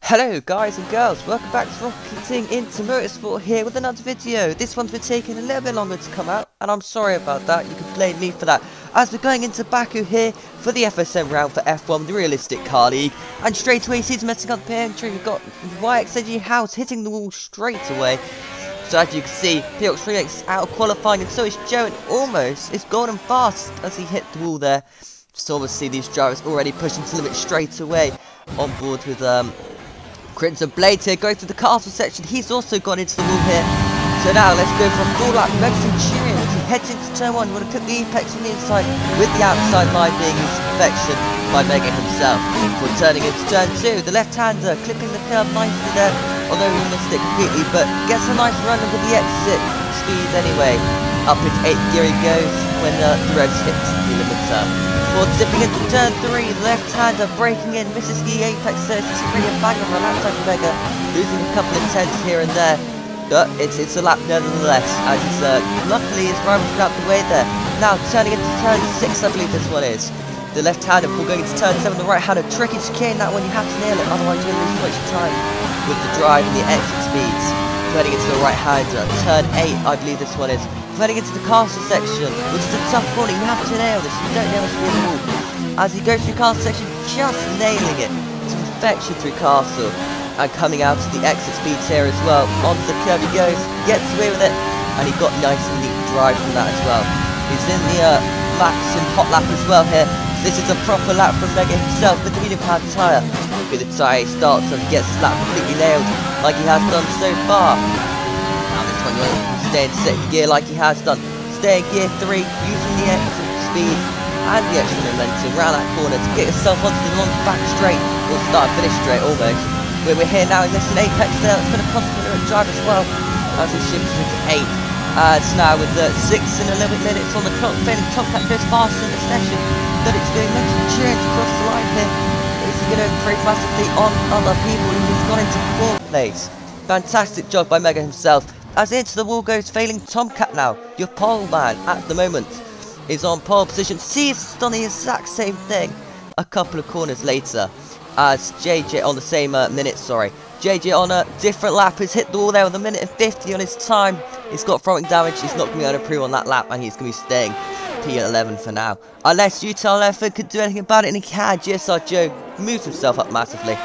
Hello guys and girls, welcome back to Rocketing into Motorsport here with another video. This one's been taking a little bit longer to come out and I'm sorry about that, you can blame me for that. As we're going into Baku here for the FSM round for F1, the realistic car league. And straight away he's messing up the entry, we've got YXAG House hitting the wall straight away. So as you can see, PX3 is out of qualifying and so is Joe, and almost is golden fast as he hit the wall there. So obviously these drivers already pushing to limit straight away on board with Crimson Blade here, going through the castle section. He's also gone into the wall here. So now let's go for a full lap. Mega Centurion as he heads into turn 1. You want to clip the apex on the inside with the outside line being his perfection by Mega himself. Before turning into turn 2, the left-hander clipping the curb nicely there, although he missed it completely, but gets a nice run with the exit speed anyway. Up into 8th gear he goes when the revs hit the limiter. Before dipping into turn 3, the left-hander breaking in, misses the apex there. It's really a bang on the lap side for Mega, losing a couple of tenths here and there. But it's a lap nevertheless, as he's luckily his rival's out the way there. Now turning into turn 6, I believe this one is. The left-hander before going into turn 7, the right-hander tricky securing that one, you have to nail it, otherwise you're going to lose so much time with the drive and the exit speeds. Turning into the right-hander, turn 8, I believe this one is. Heading into the castle section, which is a tough corner. You have to nail this. You don't nail this with the wall. As he goes through castle section, just nailing it to perfection through castle, and coming out to the exit speeds here as well. Onto the curb he goes, gets away with it, and he got nice and neat drive from that as well. He's in the maximum hot lap as well here. This is a proper lap from Mega himself. Look at the medium-powered tyre. With the tyre he starts and gets his lap completely nailed, like he has done so far. Now this one will stay in 6th gear like he has done. Stay in gear 3, using the extra speed and the extra momentum around that corner to get yourself onto the long back straight, or start and finish straight almost. We're here now in this apex there, it's going to cost him a drive as well, as he shifts into 8th. It's now with 6 and 11 minutes on the clock, failing Tomcat goes faster in the session, but it's doing mental change across the line here. Is he going to improve massively on other people? He's gone into 4th place. Fantastic job by Mega himself. As into the wall goes failing Tomcat now. Your pole man at the moment is on pole position. See, it's done the exact same thing a couple of corners later. As JJ on the same minute, sorry. JJ on a different lap has hit the wall there with 1:50 on his time. He's got throwing damage. He's not going to be able to improve on that lap, and he's going to be staying P11 for now. Unless you tell Lefford could do anything about it, and he can. GSR Joe moves himself up massively.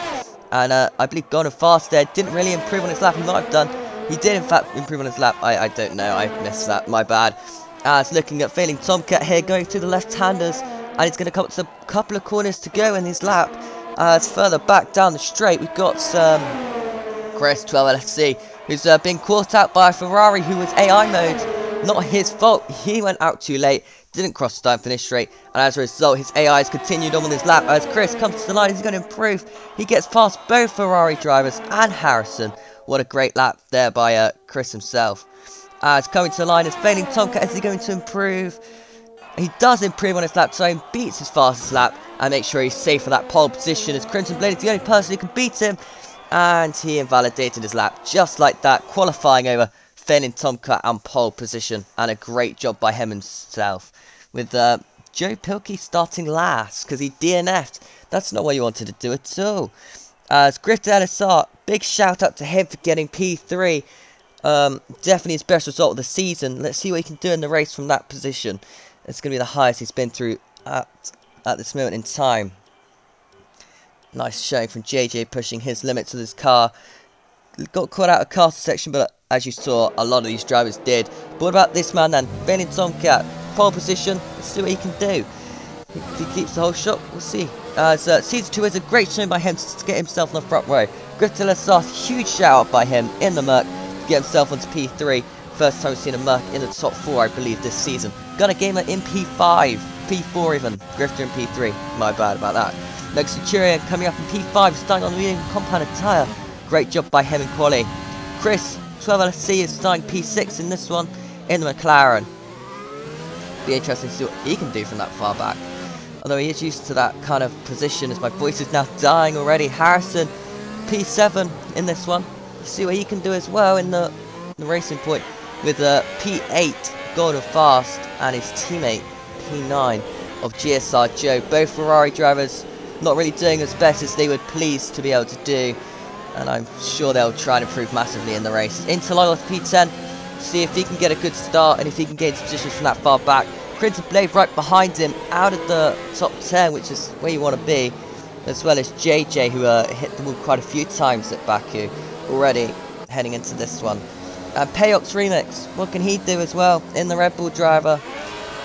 And I believe gone fast there. Didn't really improve on his lap. He might have done. He did in fact improve on his lap. I don't know. I missed that. My bad. As looking at failing Tomcat here, going through the left-handers. And he's going to come up to a couple of corners to go in his lap. As further back down the straight, we've got Chris 12 LFC, who's been caught out by a Ferrari who was AI mode. Not his fault. He went out too late. Didn't cross the start finish straight, and as a result his AI has continued on with his lap. As Chris comes to the line, he's going to improve. He gets past both Ferrari drivers and Harrison. What a great lap there by Chris himself. As coming to the line is failing Tomcat. Is he going to improve? He does improve on his lap time, beats his fastest lap, and makes sure he's safe for that pole position, as Crimson Blade is the only person who can beat him. And he invalidated his lap just like that, qualifying over failing Tomcat and pole position, and a great job by him himself. With Joe Pilkey starting last, because he DNF'd. That's not what you wanted to do at all. As Griffith LSR, big shout out to him for getting P3. Definitely his best result of the season. Let's see what he can do in the race from that position. It's going to be the highest he's been through at this moment in time. Nice showing from JJ, pushing his limits of his car. Got caught out of castle section, but as you saw, a lot of these drivers did. But what about this man then? Failing Tomcat, pole position. Let's see what he can do. If he keeps the whole shot, we'll see. Season 2 is a great showing by him to get himself on the front row. Griff LSR, huge shout out by him in the Merc to get himself onto P3. First time we've seen a Merc in the top 4, I believe, this season. Got a gamer in P5, P4 even. Grifter in P3. My bad about that. Next Centurion coming up in P5, starting on the medium compounded tyre. Great job by him in quali. Chris 12 LFC is starting P6 in this one in the McLaren. Be interesting to see what he can do from that far back. Although he is used to that kind of position, as my voice is now dying already. Harrison P7 in this one. See what he can do as well in the racing point with P8 golden fast and his teammate P9 of GSR Joe. Both Ferrari drivers not really doing as best as they would please to be able to do. and I'm sure they'll try and improve massively in the race. Interlagos P10, see if he can get a good start and if he can gain positions from that far back. Crimson Blade right behind him, out of the top 10, which is where you want to be, as well as JJ, who hit the wall quite a few times at Baku already, heading into this one. And Payox Remix, what can he do as well in the Red Bull driver,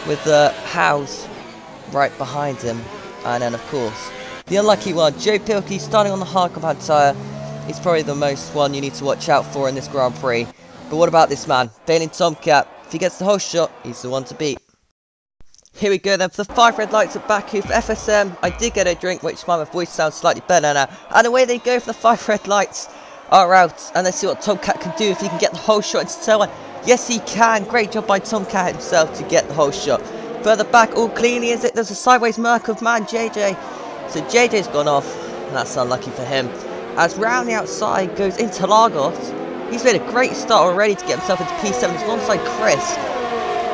with House right behind him. And then, of course, the unlucky one, Joe Pilkey, starting on the hard compound tyre. He's probably the most one you need to watch out for in this Grand Prix. But what about this man, failing Tomcat? If he gets the whole shot, he's the one to beat. Here we go then for the 5 red lights at Baku for FSM. I did get a drink, which is why my voice sounds slightly better now. And away they go for the 5 red lights are out. And let's see what Tomcat can do if he can get the whole shot into turn 1. Yes, he can. Great job by Tomcat himself to get the whole shot. Further back, all cleanly is it. There's a sideways mark of man JJ. So JJ's gone off, and that's unlucky for him. As round the outside goes Interlagos. He's made a great start already to get himself into P7. He's alongside Chris.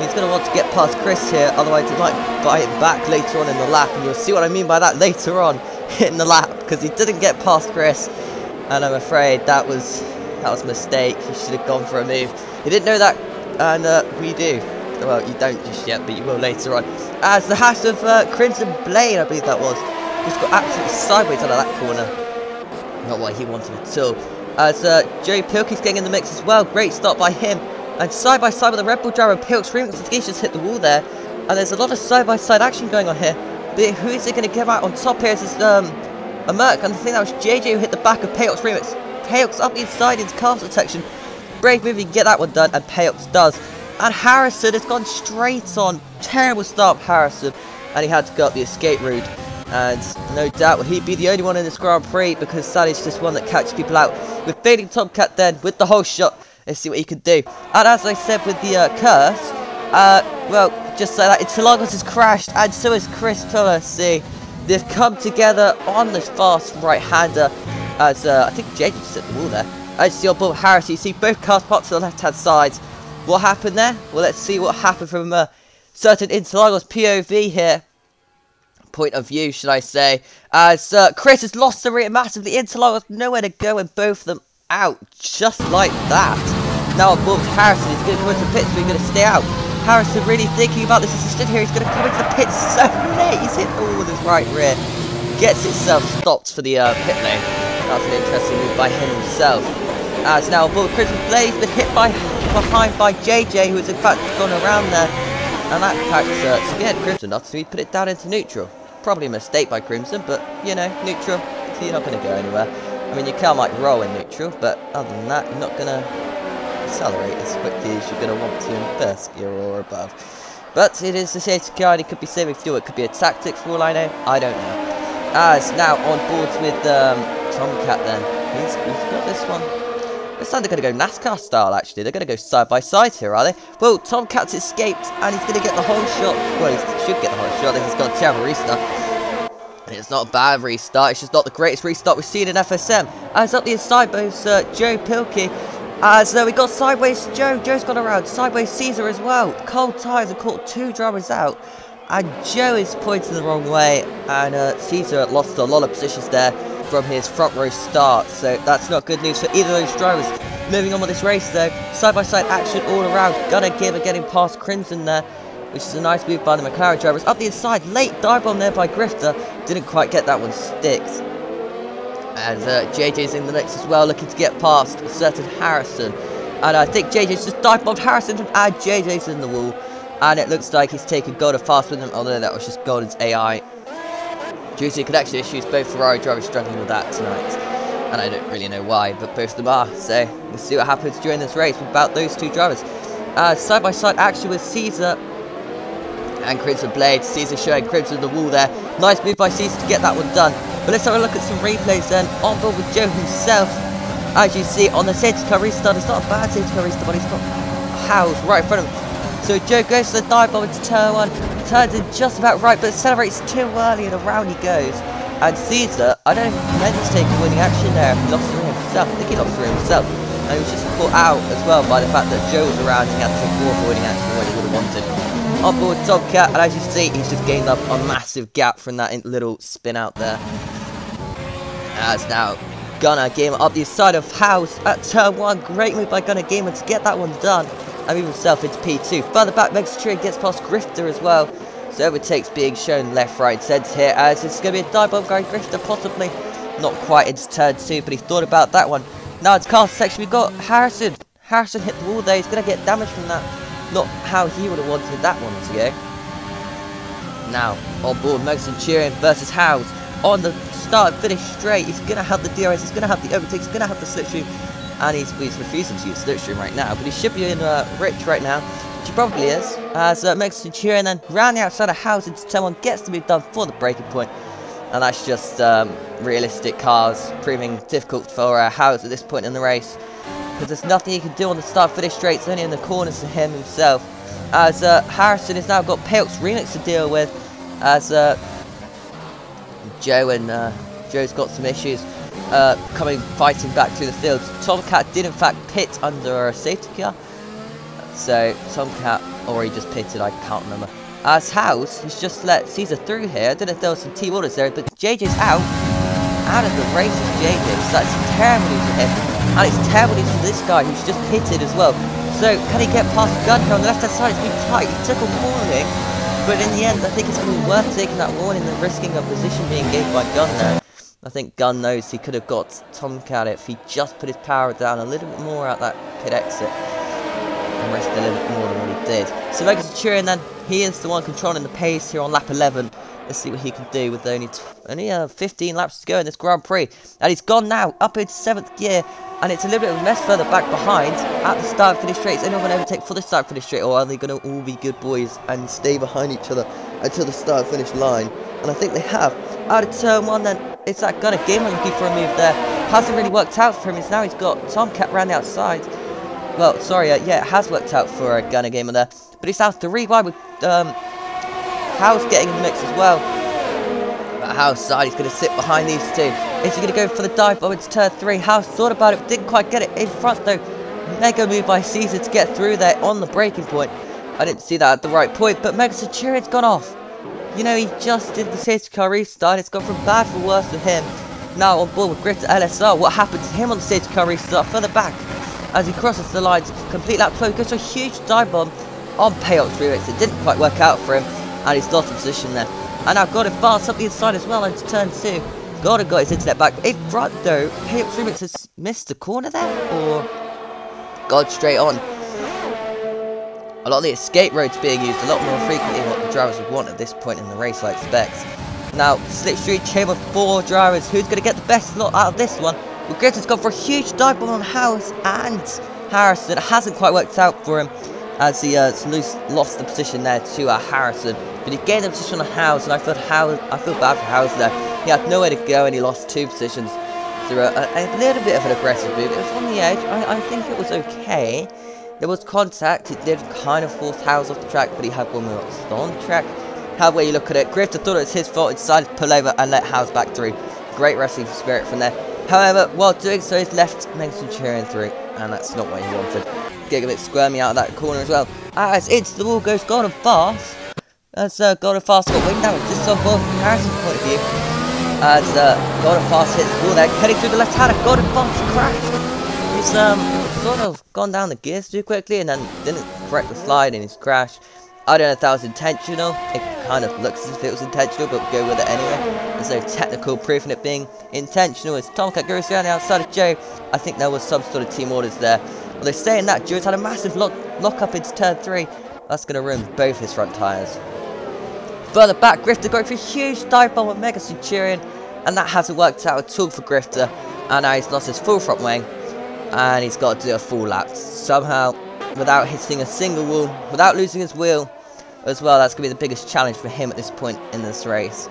He's going to want to get past Chris here, otherwise he might buy it back later on in the lap. And you'll see what I mean by that later on in the lap, because he didn't get past Chris. And I'm afraid that was a mistake. He should have gone for a move. He didn't know that, and we do. Well, you don't just yet, but you will later on. As the hash of Crimson Blade, I believe that was, just got absolutely sideways out of that corner. Not what he wanted at all. As Joe Pilkey's getting in the mix as well. Great start by him. And side by side with the Red Bull driver, Pilk's Remix, he's just hit the wall there. And there's a lot of side by side action going on here. But who is it going to give out on top here? This is a Merc, and I think that was JJ who hit the back of Payox Remix. Payox up the inside into castle section. Brave move, he can get that one done, and Payox does. And Harrison has gone straight on. Terrible start, Harrison. And he had to go up the escape route. And no doubt will he be the only one in this Grand Prix, because that is just one that catches people out. With fading Tomcat then, with the whole shot. Let's see what he can do. And as I said with the curse, well, just like that, Interlagos has crashed, and so has Chris Tuller. See, they've come together on this fast right-hander. As I think JJ just hit the wall there. As you see on board Harris, you see both cars parked to the left-hand side. What happened there? Well, let's see what happened from a certain Interlagos POV here. Point of view, should I say. As Chris has lost the rear massively. Interlagos nowhere to go, and both of them out. Just like that. Now on board with Harrison. He's going to come into the pits, but he's going to stay out. Harrison really thinking about this as he stood here. He's going to come into the pits so late. He's hit all with his right rear. Gets itself stopped for the pit lane. That's an interesting move by him himself. As now on board with Crimson Blade's been hit behind by JJ, who has in fact gone around there. And that fact scared Crimson enough, so he put it down into neutral. Probably a mistake by Crimson, but, you know, neutral, so you're not going to go anywhere. I mean, your car might roll in neutral, but other than that, you're not going to accelerate as quickly as you're going to want to in first gear or above. But it is the safety car, and it could be saving fuel, it could be a tactic for all I know, I don't know. As now on board with Tomcat then, he's got this one. This time they're going to go NASCAR style, actually. They're going to go side by side here, are they? Well, Tomcat's escaped, and he's going to get the whole shot. Well, he should get the whole shot. He's got a terrible restart. And it's not a bad restart. It's just not the greatest restart we've seen in FSM. As up the inside goes Joe Pilkey. As we got sideways Joe. Joe's gone around. Sideways Caesar as well. Cold tyres and caught 2 drivers out. And Joe is pointing the wrong way. And Caesar lost a lot of positions there from his front row start, so that's not good news for either of those drivers. Moving on with this race though, side by side action all around. Gunnar Gibb getting past Crimson there, which is a nice move by the McLaren drivers. Up the inside, late dive bomb there by Grifter, didn't quite get that one sticks. And JJ's in the mix as well, looking to get past a certain Harrison. And I think JJ's just dive bombed Harrison, and JJ's in the wall. And it looks like he's taken Golden fast with him, although that was just Golden's AI. Due to connection issues, both Ferrari drivers struggling with that tonight. And I don't really know why, but both of them are. So, we'll see what happens during this race about those 2 drivers. Side-by-side action with Caesar and Crimson Blade. Caesar showing Crimson the wall there. Nice move by Caesar to get that one done. But let's have a look at some replays then. On board with Joe himself. As you see, on the safety car restart, it's not a bad safety car restart, but he's got Howes right in front of him. So Joe goes to the dive bomb into turn 1. Turns in just about right, but accelerates too early, and around he goes. And Caesar, I don't know if he meant to take a winning action there. He lost the ring himself. I think he lost the ring himself. And he was just caught out as well by the fact that Joe was around. He had to take more winning action than what he would have wanted. On board Tomcat, and as you see, he's just gained up a massive gap from that little spin out there. As now Gunner Gamer up the side of House at turn 1. Great move by Gunner Gamer to get that one done and move himself into P2. Further back, Mega Centurion gets past Grifter as well. So overtakes being shown left, right, centre here, as it's going to be a dive bomb guy. Grifter possibly not quite into turn 2, but he thought about that one. Now it's castle section. We've got Harrison. Harrison hit the wall there. He's going to get damage from that. Not how he would have wanted that one to go. Now on board, Mega Centurion versus House on the start finish straight. He's going to have the DRS. He's going to have the overtakes. He's going to have the slipstream. And he's refusing to use slipstream right now, but he should be in Rich right now, which he probably is, as Mega Centurion then round the outside of House into turn 1, gets the move done for the breaking point, and that's just realistic cars proving difficult for House at this point in the race, because there's nothing he can do on the start finish straight. It's only in the corners to him himself, as Harrison has now got Payok's Remix to deal with, as Joe's got some issues. Fighting back through the field. Tomcat did in fact pit under a safety car, so Tomcat, or he just pitted, I can't remember. As House, he's just let Caesar through here. I don't know if there was some team orders there, but JJ's out of the race is JJ, so that's terrible news for him, and it's terrible news for this guy who's just pitted as well. So can he get past Gun here on the left hand side? It's been tight. He took a warning, but in the end I think it's going to be worth taking that warning than risking a position being gained by Gun there. I think Gunn knows he could have got Tomcat if he just put his power down a little bit more at that pit exit and risked a little bit more than what he did. So Mega Centurion then, he is the one controlling the pace here on lap 11. Let's see what he can do with only 15 laps to go in this Grand Prix. And he's gone now up into 7th gear, and it's a little bit of a mess further back behind at the start finish straight. Is anyone going to overtake for the start finish straight, or are they going to all be good boys and stay behind each other until the start finish line? And I think they have. Out of turn 1 then, it's that Gunner Gamer looking for a move there. Hasn't really worked out for him. It's now he's got Tomcat round the outside. Well, sorry, yeah, it has worked out for Gunner Gamer there. But he's now 3 wide with House getting in the mix as well. But House side, he's going to sit behind these two. Is he going to go for the dive bomb into turn 3? House thought about it, didn't quite get it in front though. Mega move by Caesar to get through there on the breaking point. I didn't see that at the right point, but Mega Centurion's gone off. You know, he just did the safety car restart. It's gone from bad for worse for him. Now on board with Grifter LSR. What happened to him on the safety car restart? Further back, as he crosses the line to complete lap 12, he goes for a huge dive bomb on Payok's Remix. It didn't quite work out for him, and he's lost the position there. And now Gordon fast up the inside as well into turn 2. Gordon got his internet back. In front though, Payok's Remix has missed the corner there, or gone straight on. A lot of the escape roads being used a lot more frequently than what the drivers would want at this point in the race, I expect. Now, slipstream chain with 4 drivers. Who's going to get the best lot out of this one? Well, Grifter's gone for a huge dive bomb on House and Harrison. It hasn't quite worked out for him, as he lost the position there to Harrison. But he gained the position on House, and I feel bad for House there. He had nowhere to go, and he lost 2 positions through a little bit of an aggressive move. It was on the edge. I think it was okay. There was contact. It did kind of force House off the track, but he had one more on the track. However way you look at it, Grifter thought it was his fault and decided to pull over and let House back through. Great wrestling spirit from there. However, while doing so, he's left Mega Centurion through, and that's not what he wanted. Getting a bit squirmy out of that corner as well. As into the wall goes Golden Fast. As Golden Fast got wing damage. This is on board from Harrison's point of view. As Golden Fast hits the wall there, heading through the left hand, Golden Fast crashed. He's sort of gone down the gears too quickly and then didn't correct the slide in his crash. I don't know if that was intentional. It kind of looks as if it was intentional, but we'll go with it anyway. There's no technical proof in it being intentional. As Tomcat goes around the outside of Joe, I think there was some sort of team orders there. Well, they're saying that Joe's had a massive lock up into turn 3. That's going to ruin both his front tyres. Further back, Grifter going for a huge dive bomb with Mega Centurion, and that hasn't worked out at all for Grifter. And now he's lost his full front wing, and he's got to do a full lap somehow, without hitting a single wall, without losing his wheel as well. That's going to be the biggest challenge for him at this point in this race.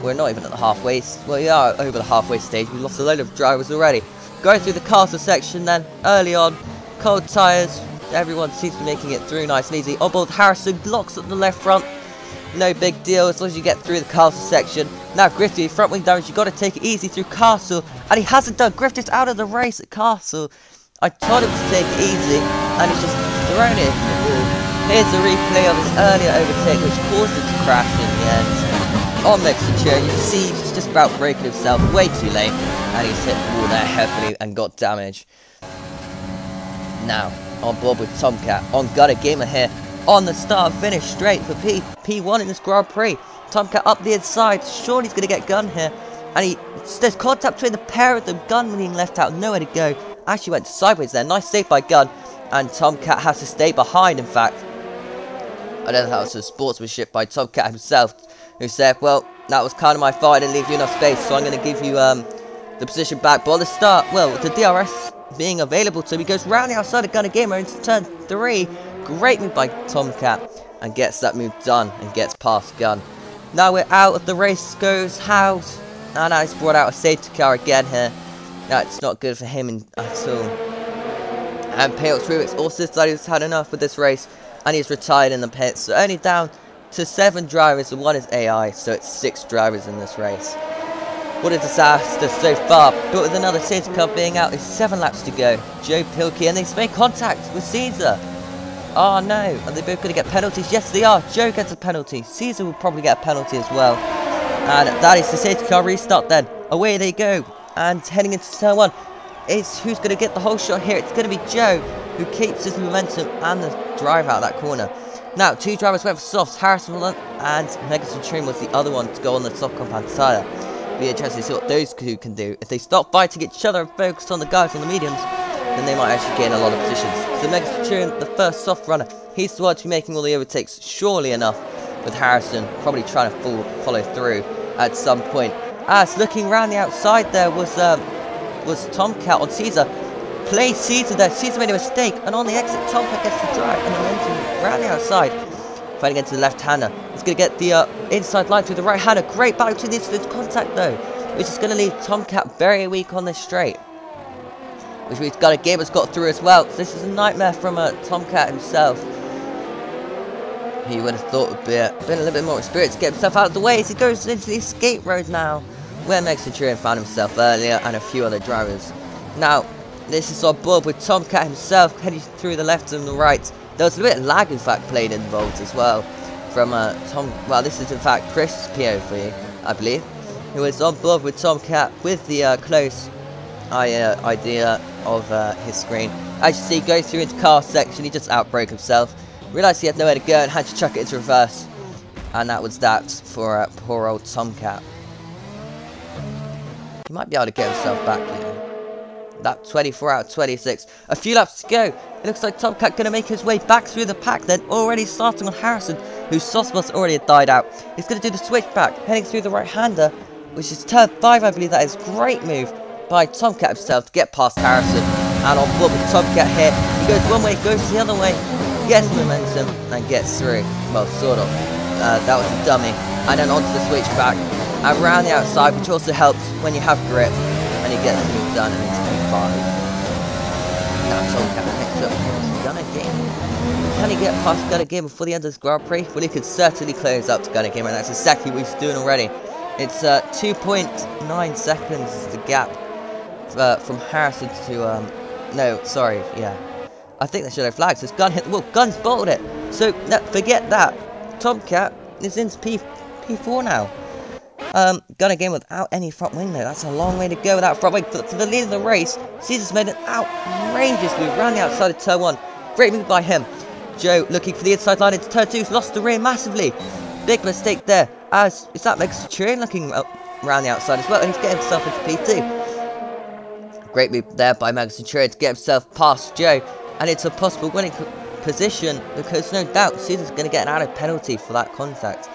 We're not even at the halfway, well, we are over the halfway stage. We've lost a load of drivers already. Going through the castle section then, early on, cold tyres, everyone seems to be making it through nice and easy. Onboard Harrison blocks at the left front, no big deal as long as you get through the castle section. Now Grifter, front wing damage, you've got to take it easy through castle, and he hasn't done. Grifter's out of the race at castle. I told him to take it easy, and he's just thrown it into the wall. Here's a replay of his earlier overtake, which caused him to crash in the end. on Mexico. You can see he's just about breaking himself way too late, and he's hit the wall there heavily and got damage. Now, on board with Tomcat, on Gunner Gamer here, on the start and finish straight for P1 in this Grand Prix. Tomcat up the inside, surely he's going to get Gun here, and there's contact between the pair of them, Gun being left out, nowhere to go. Actually went sideways there, nice save by Gun, and Tomcat has to stay behind, in fact. I don't know if that was a sportsmanship by Tomcat himself, who said, well, that was kind of my fault, I didn't leave you enough space, so I'm going to give you the position back. But on the start, well, the DRS being available to him, he goes round the outside of Gunner Gamer into turn 3. Great move by Tomcat, and gets that move done, and gets past Gun. Now we're out of the race, goes House, and now he's brought out a safety car again here. That's not good for him at all. And Payox Rubik's also decided he's had enough with this race, and he's retired in the pits. So only down to 7 drivers, and 1 is AI, so it's 6 drivers in this race. What a disaster so far, but with another safety car being out, there's 7 laps to go. Joe Pilkey, and they've made contact with Caesar. Oh no, are they both going to get penalties? Yes they are. Joe gets a penalty. Caesar will probably get a penalty as well. And that is the safety car restart then. Away they go. And heading into turn 1. It's who's going to get the whole shot here. It's going to be Joe, who keeps his momentum and the drive out of that corner. Now, 2 drivers went for softs. Harrison and Megacentrion was the other one to go on the soft compound tire. Be interesting to see what those two can do. If they stop fighting each other and focus on the guys on the mediums, then they might actually gain a lot of positions. So Megacentrion, the first soft runner, he's the one to be making all the overtakes, surely enough, with Harrison probably trying to follow through at some point. As looking around the outside there was Tomcat on Caesar. Play Caesar there. Caesar made a mistake, and on the exit, Tomcat gets the drive and momentum around the outside. Fighting into the left-hander. He's going to get the inside line through the right-hander. Great battle between these two. Contact though, which is going to leave Tomcat very weak on this straight. Which means Gunner Gamer's got through as well. So this is a nightmare from Tomcat himself. He would have thought would been a little bit more experienced to get himself out of the way as he goes into the escape road now, where Megacentrion found himself earlier and a few other drivers. Now, this is on board with Tomcat himself heading through the left and the right. There was a bit of lag, in fact, played involved as well from well, this is in fact Chris' POV, I believe, who is on board with Tomcat with the close idea of his screen. As you see, goes through into car section, he just outbroke himself. Realised he had nowhere to go and had to chuck it into reverse. And that was that for poor old Tomcat. He might be able to get himself back, you know. That 24 out of 26. A few laps to go. It looks like Tomcat going to make his way back through the pack then, already starting on Harrison, whose soft spots already had died out. He's going to do the switchback, heading through the right-hander, which is turn 5, I believe. That is a great move by Tomcat himself to get past Harrison. And on board with Tomcat here. He goes one way, goes the other way. Gets momentum and gets through. Well, sort of. That was a dummy. And then onto the switchback. And around the outside, which also helps when you have grip. And he gets the move done and into P5. Now Tomcat picks up Gunner Gamer. Can he get past Gunner Gamer before the end of this Grand Prix? Well, he could certainly close up to Gunner Gamer, and that's exactly what he's doing already. It's 2.9 seconds is the gap from Harrison to... no, sorry, yeah. I think they should have flags. His Gun hit the wall. Gun's bottled it. So, forget that. Tomcat is into P4 now. Gunner Gamer without any front wing though. That's a long way to go without front wing. For the lead of the race, Caesar's made an outrageous move around the outside of turn 1. Great move by him. Joe looking for the inside line into turn 2. He's lost the rear massively. Big mistake there. As is that Megacentrion looking around the outside as well, and he's getting himself into P2. Great move there by Megacentrion to get himself past Joe and into a possible winning position, because no doubt Caesar's going to get an added penalty for that contact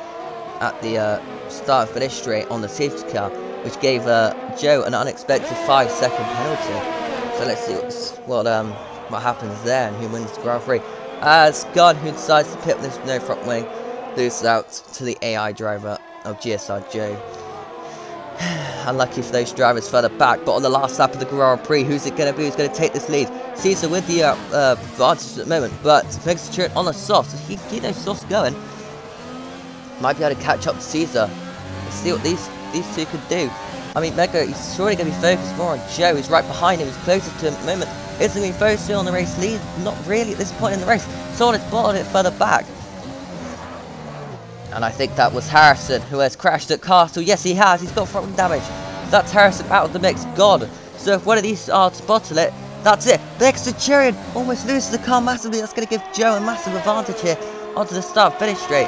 at the start and finish straight on the safety car, which gave Joe an unexpected 5-second penalty. So let's see what happens there and who wins the Grand Prix. As Gunn, who decides to pit with this no front wing, loses out to the AI driver of GSR Joe. Unlucky for those drivers further back, but on the last lap of the Grand Prix, who's it going to be? Who's going to take this lead? Caesar with the advantage at the moment, but Megacentrion on the soft, so he can keep those softs going. Might be able to catch up to Caesar. Let's see what these two could do. I mean, Mega, he's surely going to be focused more on Joe. He's right behind him. He's closest to him at the moment. Isn't he focused on the race lead? Not really at this point in the race. Someone has bottled it further back. And I think that was Harrison, who has crashed at Castle. Yes, he has. He's got front damage. That's Harrison out of the mix. God. So if one of these are to bottle it, that's it. The Centurion almost loses the car massively. That's going to give Joe a massive advantage here onto the start-finish straight.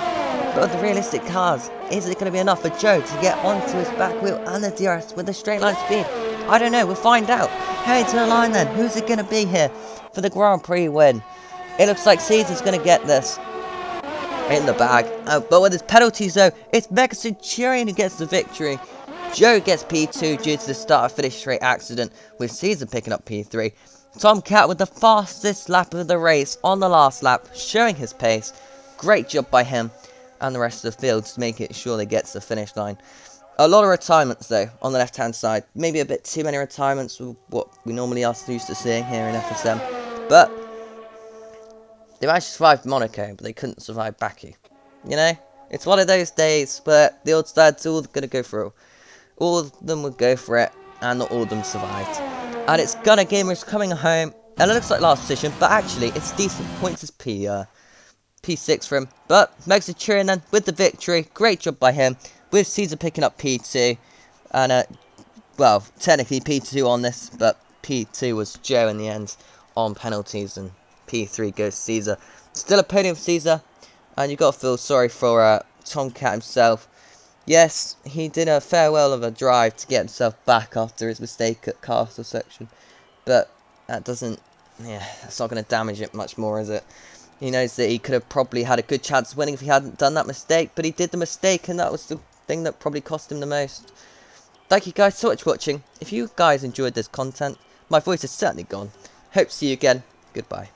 But with the realistic cars, is it going to be enough for Joe to get onto his back wheel and the DRS with the straight line speed? I don't know. We'll find out. Heading to the line then. Who's it going to be here for the Grand Prix win? It looks like Caesar's going to get this in the bag. But with his penalties though, it's Mega Centurion who gets the victory. Joe gets P2 due to the start-finish straight accident, with Caesar picking up P3. Tomcat with the fastest lap of the race on the last lap, showing his pace. Great job by him and the rest of the field to make it sure they get to the finish line. A lot of retirements though on the left-hand side. Maybe a bit too many retirements with what we normally are used to seeing here in FSM. But they managed to survive Monaco, but they couldn't survive Baku. You know, it's one of those days where the old lads are all going to go through. All of them would go for it, and not all of them survived. And it's Gunner Gamers coming home, and it looks like last position, but actually it's decent points as P6 for him. But Mega Centurion then with the victory, great job by him, with Caesar picking up P2, and well, technically P2 on this, but P2 was Joe in the end on penalties, and P3 goes to Caesar. Still a podium for Caesar, and you've got to feel sorry for Tomcat himself. Yes, he did a farewell of a drive to get himself back after his mistake at Castle section, but that doesn't, that's not going to damage it much more, is it? He knows that he could have probably had a good chance of winning if he hadn't done that mistake, but he did the mistake, and that was the thing that probably cost him the most. Thank you guys so much for watching. If you guys enjoyed this content, my voice is certainly gone. Hope to see you again. Goodbye.